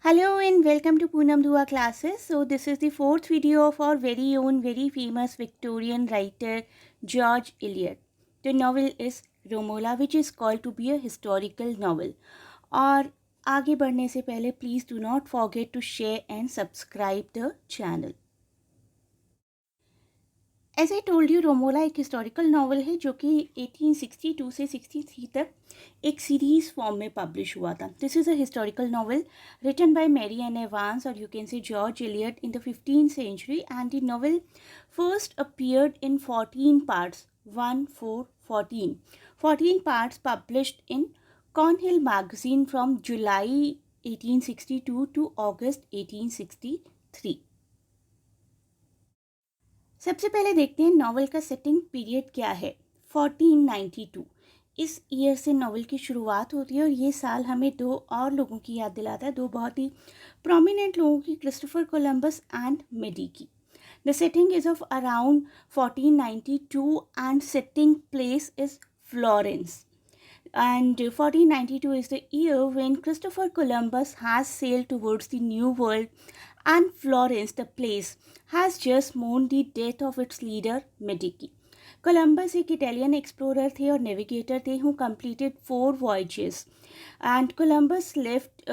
Hello and welcome to Poonam Dua classes. So this is the fourth video of our very own very famous Victorian writer George Eliot. The novel is Romola, which is called to be a historical novel. और आगे बढ़ने से पहले please do not forget to share and subscribe the channel. As I told you Romola एक historical novel है जो कि 1862 से 63 तक एक सीरीज़ फॉर्म में पब्लिश हुआ था. This is a historical novel written by Mary Ann Evans और you can say George Eliot in the 15th century, and the novel first appeared in 14 parts, 1 4 14 14 parts published in Cornhill magazine from July 1862 to August 1863. सबसे पहले देखते हैं novel का setting period क्या है. 1492 इस year से नॉवल की शुरुआत होती है और ये साल हमें दो और लोगों की याद दिलाता है, दो बहुत ही प्रोमिनेंट लोगों की, Christopher Columbus and Medici. The setting is of around 1492 and setting place is Florence. And 1492 is the year when Christopher Columbus has sailed towards the New World, and Florence, the place, has just mourned the death of its leader Medici. Columbus एक Italian explorer थे और navigator थे who completed 4 voyages, and Columbus left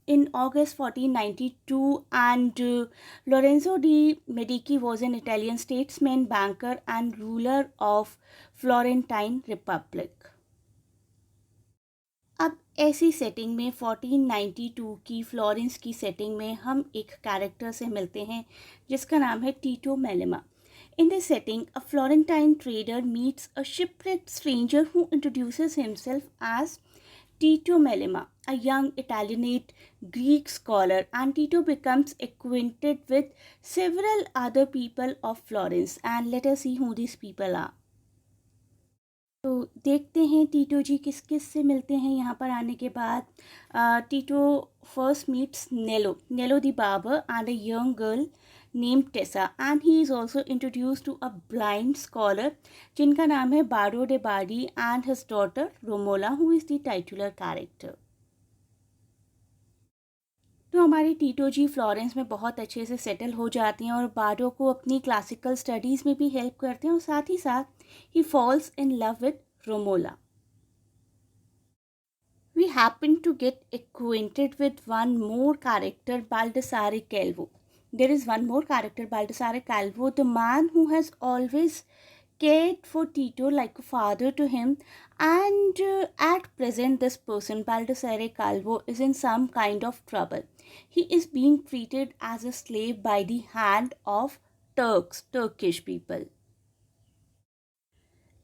in August 1492, and Lorenzo di Medici was an Italian statesman, banker and ruler of Florentine Republic. अब ऐसी setting में 1492 की Florence की setting में हम एक कैरेक्टर से मिलते हैं जिसका नाम है Tito Melema. In this setting a Florentine trader meets a shipwrecked stranger who introduces himself as Tito Melema, a young Italianate Greek scholar, and Tito becomes acquainted with several other people of Florence, and let us see who these people are. तो देखते हैं टीटो जी किस किस से मिलते हैं यहाँ पर आने के बाद. Tito first meets Nello the barber and a young girl name Tessa, and he is also introduce to a blind scholar जिनका नाम है Bardo de Bardi, and his daughter Romola who is the titular character. तो हमारे टीटो जी Florence में बहुत अच्छे से settle हो जाते हैं और बार्डो को अपनी क्लासिकल स्टडीज़ में भी हेल्प करते हैं, और साथ ही साथ he falls in love with Romola. We happen to get acquainted with one more character, Baldassare Calvo. There is one more character, Baldassare Calvo, the man who has always cared for Tito like a father to him, and at present this person, Baldassare Calvo, is in some kind of trouble. He is being treated as a slave by the hand of Turkish people.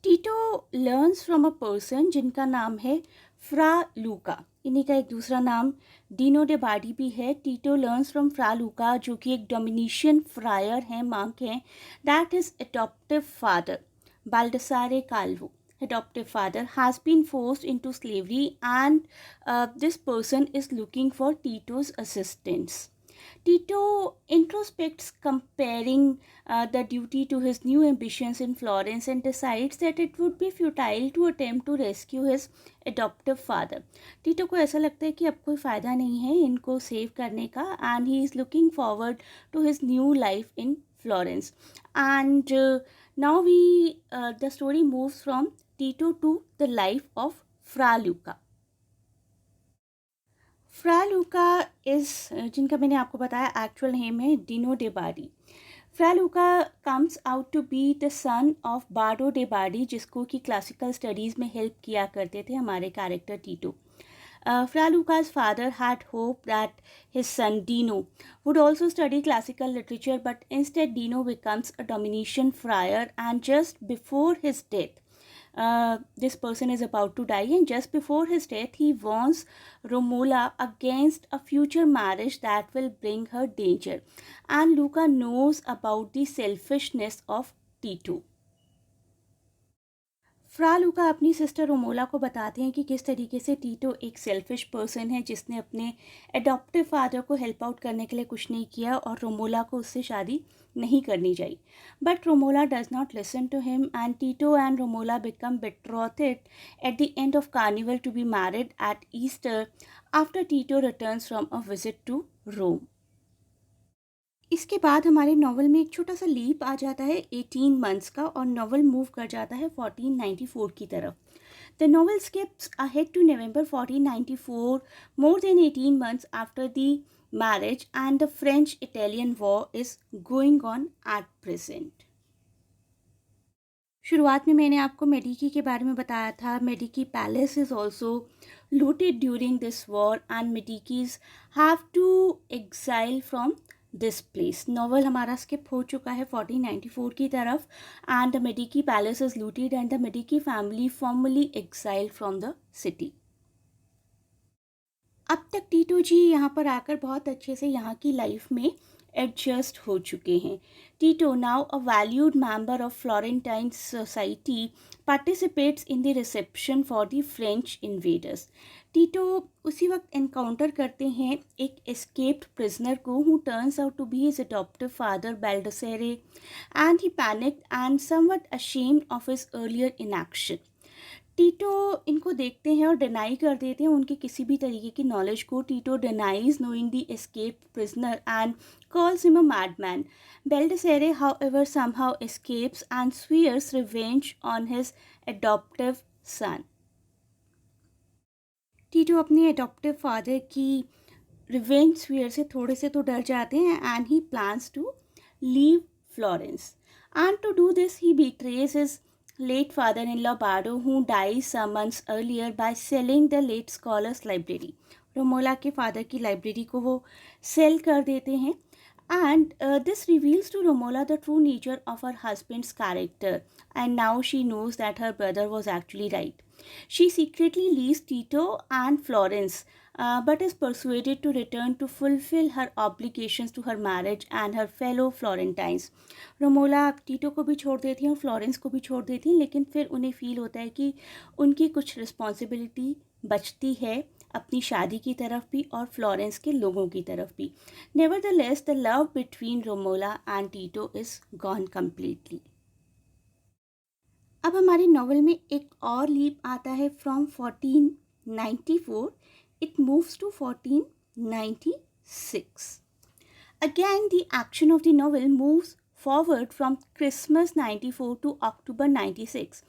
टीटो learns from a person जिनका नाम है फ्रा लूका. इन्हीं का एक दूसरा नाम Dino day बाडी भी है. टीटो लर्न्स फ्रॉम फ्रा लूका जो कि एक डोमिनिशियन फ्रायर हैं, मांक हैं. That is adoptive father Baldassarre Calvo. Adoptive father has been forced into slavery, and this person is looking for Tito's assistance. Tito introspects, comparing the duty to his new ambitions in Florence, and decides that it would be futile to attempt to rescue his adoptive father. Tito को ऐसा लगता है कि अब कोई फ़ायदा नहीं है इनको सेव करने का, and he is looking forward to his new life in Florence. And now the story moves from Tito to the life of Fra Luca. Fra Luka is, जिनका मैंने आपको बताया एक्चुअल नेम है Dino day Bardi. Fra Luca comes out to be the son of Bardo de Bardi, जिसको कि classical studies में help किया करते थे हमारे character टीटो. Fra Luca's father had hoped that his son Dino would also study classical literature, but instead Dino becomes a Dominican friar, and just before his death, this person is about to die, and just before his death he warns Romola against a future marriage that will bring her danger, and Luca knows about the selfishness of Tito. फ्रा लूका अपनी sister रोमोला को बताते हैं कि किस तरीके से टीटो एक selfish person है जिसने अपने एडॉप्टिव फादर को हेल्प आउट करने के लिए कुछ नहीं किया और रोमोला को उससे शादी नहीं करनी चाहिए. But Romola does not listen to him and Tito and Romola become betrothed at the end of carnival to be married at Easter after Tito returns from a visit to Rome. इसके बाद हमारे novel में एक छोटा सा leap आ जाता है 18 months का और नॉवल मूव कर जाता है 1494 की तरफ. The novel skips ahead to November 1494, more than 18 months after the marriage and the French Italian war is going on at present. शुरुआत में मैंने आपको मेडिकी के बारे में बताया था. Medici palace is also looted during this war and Medicis have to exile from this place. Novel हमारा स्किप हो चुका है 1494 की तरफ and the Medici palace is looted and the Medici family formally exile from the city. अब तक टीटो जी यहाँ पर आकर बहुत अच्छे से यहाँ की लाइफ में एडजस्ट हो चुके हैं. Tito, now a valued member of Florentine society, participates in the reception for the French invaders. Tito उसी वक्त एनकाउंटर करते हैं एक एस्केप्ड प्रिजनर को who turns out to be his adoptive father Baldassarre and he panicked and somewhat ashamed of his earlier inaction. Tito इनको देखते हैं और डिनाई कर देते हैं उनके किसी भी तरीके की नॉलेज को. टीटो denies knowing the escaped prisoner and calls him a madman. Baldassare, however, somehow escapes and swears revenge on his adoptive son. Tito अपने एडॉप्टिव फादर की रिवेंज स्वीयर से थोड़े से तो डर जाते हैं and he plans to leave Florence. And to do this he betrays his late father-in-law Bardo, who dies some months earlier, by selling the late scholar's library. रोमोला के father की लाइब्रेरी को वो सेल कर देते हैं. And this reveals to Romola the true nature of her husband's character, and now she knows that her brother was actually right. She secretly leaves Tito and Florence, but is persuaded to return to fulfill her obligations to her marriage and her fellow Florentines. Romola Tito को भी छोड़ देती हैं और Florence को भी छोड़ देती हैं, लेकिन फिर उन्हें फील होता है कि उनकी कुछ रिस्पॉन्सिबिलिटी बचती है अपनी शादी की तरफ भी और फ्लोरेंस के लोगों की तरफ भी. Nevertheless the love between Romola and Tito is gone completely. अब हमारे नॉवल में एक और लीप आता है from 1494. It moves to 1496. Again the action of the novel moves forward from Christmas 94 to October 96.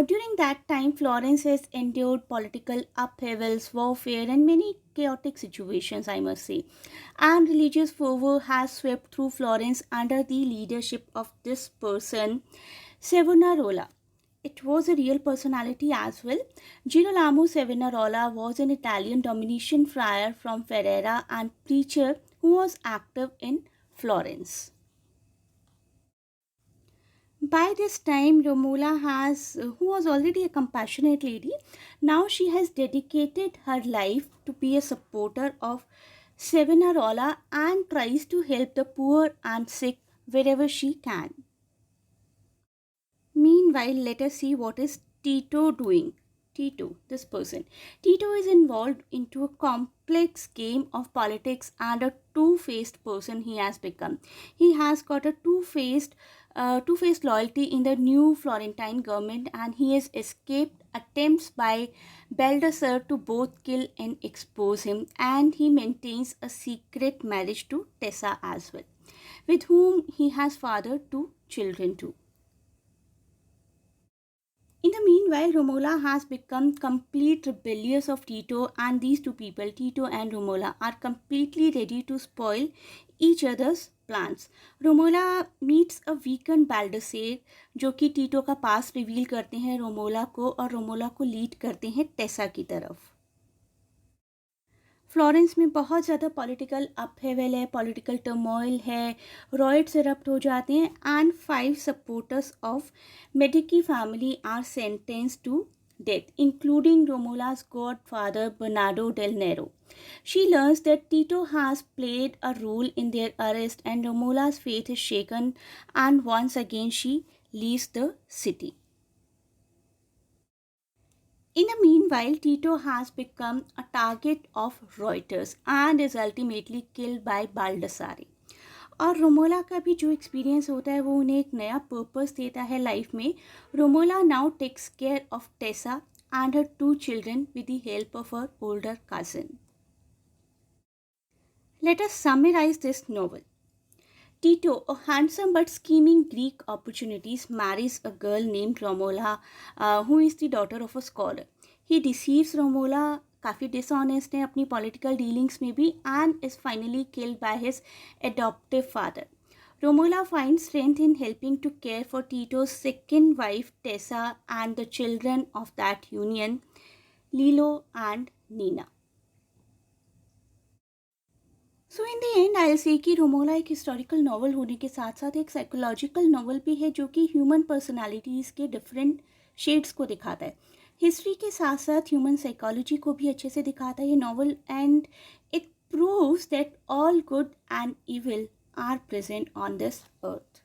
During that time, Florence has endured political upheavals, warfare, and many chaotic situations, I must say. And religious fervor has swept through Florence under the leadership of this person, Savonarola. It was a real personality as well. Girolamo Savonarola was an Italian Dominican friar from Ferrara and preacher who was active in Florence. By this time, Romola who was already a compassionate lady, now she has dedicated her life to be a supporter of Savonarola and tries to help the poor and sick wherever she can. Meanwhile, let us see what is Tito doing. Tito, this person. Tito is involved into a complex game of politics and a two-faced person he has become. He has got a two-faced loyalty in the new Florentine government, and he has escaped attempts by Baldassare to both kill and expose him, and he maintains a secret marriage to Tessa as well, with whom he has fathered two children too. In the meanwhile, Romola has become complete rebellious of Tito, and these two people, Tito and Romola, are completely ready to spoil each other's plans. Romola meets a weakened Baldassare, जो कि टीटो का पास reveal करते हैं रोमोला को और रोमोला को lead करते हैं टेसा की तरफ. फ्लोरेंस में बहुत ज़्यादा पॉलिटिकल अपहेवल है, पॉलिटिकल टर्मोइल है, रॉयट्स इरप्ट हो जाते हैं and 5 supporters of Medici family are sentenced to death, including Romola's godfather Bernardo del Nero. She learns that Tito has played a role in their arrest and Romola's faith is shaken, and once again she leaves the city. In the meanwhile, Tito has become a target of Reuters and is ultimately killed by Baldassare. और रोमोला का भी जो experience होता है वो उन्हें एक नया पर्पस देता है लाइफ में. Romola now takes care of Tessa and her two children with the help of her older cousin. Let us summarize this novel. Tito, a handsome but scheming Greek opportunist, marries a girl named Romola, who is the daughter of a scholar. He deceives Romola, काफ़ी dishonest है अपनी political dealings में भी, and is finally killed by his adoptive father. Romola finds strength in helping to care for Tito's second wife Tessa and the children of that union, Lilo and Nina. So in the and I से कि रोमोला एक historical novel होने के साथ साथ एक psychological novel भी है जो कि ह्यूमन पर्सनालिटीज़ के डिफरेंट शेड्स को दिखाता है. हिस्ट्री के साथ साथ ह्यूमन साइकोलॉजी को भी अच्छे से दिखाता है ये novel, and it proves that all good and evil are present on this earth.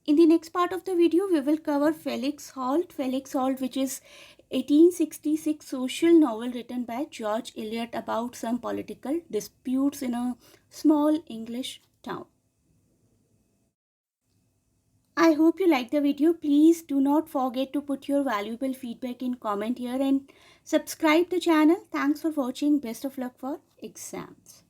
In the next part of the video, we will cover Felix Holt. Felix Holt, which is 1866 social novel written by George Eliot about some political disputes in a small English town. I hope you liked the video. Please do not forget to put your valuable feedback in comment here and subscribe the channel. Thanks for watching. Best of luck for exams.